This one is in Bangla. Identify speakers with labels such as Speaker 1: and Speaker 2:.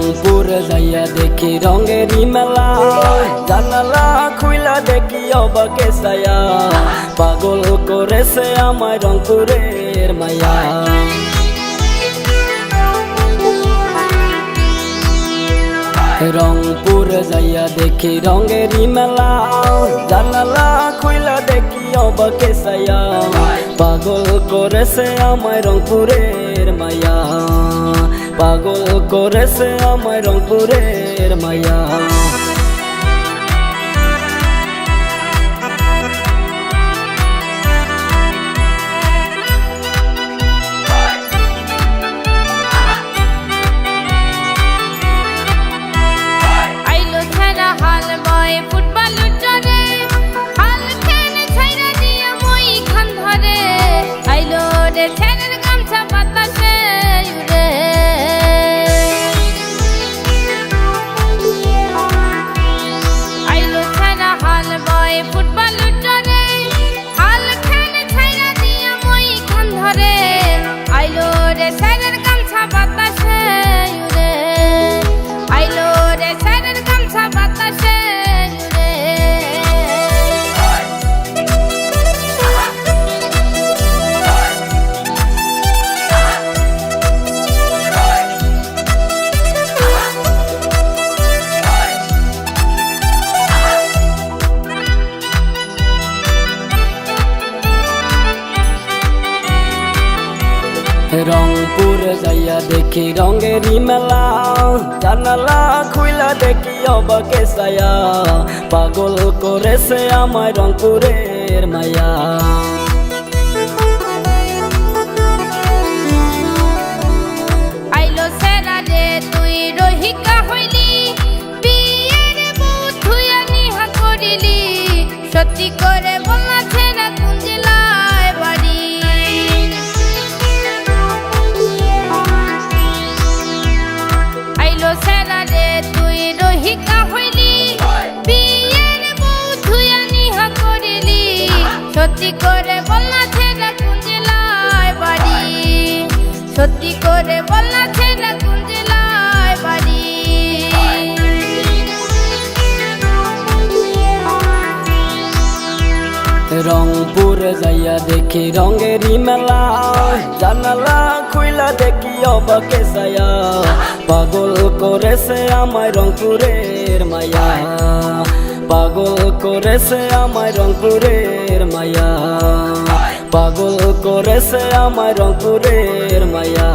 Speaker 1: রংপুরে যাইয়া দেখি রঙেরই মেলা, জানালা খুইলা দেখি অবাকে ছায়া, পাগল করেছে আমায় রংপুরের মায়া। রংপুরে যাইয়া দেখি রঙেরই মেলা, জানালা খুইলা দেখি অবাকে ছায়া, পাগল করেছে আমায় রংপুরের মায়া, পাগল করেছে আমায় রংপুরের মায়া। রংপুরে যাইয়া দেখি রঙেরই মেলা, জানালা খুইলা দেখি অবাকে ছায়া, পাগল করেছে আমায় রংপুরের মায়া।
Speaker 2: আইলো সেরা রে তুই রহিকা হইলি, বিয়ের বউ থুয়া নিহা করিলি, সত্যি করে বলনা ছেড়া কোন জেলায় বাড়ি। আইলো সেরা রে তুই রহিকা হইলি, বিয়ের বউ থুয়া নিহা করিলি, সত্যি করে বলনা ছেড়া কোন জেলায় বাড়ি, সত্যি করে বলনা ছেড়া কোন জেলায় বাড়ি।
Speaker 1: রংপুরে যাইয়া দেখি রঙেরই মেলা, জানালা খুইলা দেখি অবাকে ছায়া, পাগল করেছে আমায় রংপুরের মায়া, পাগল করেছে আমায় রংপুরের মায়া, পাগল করেছে আমায় রংপুরের মায়া।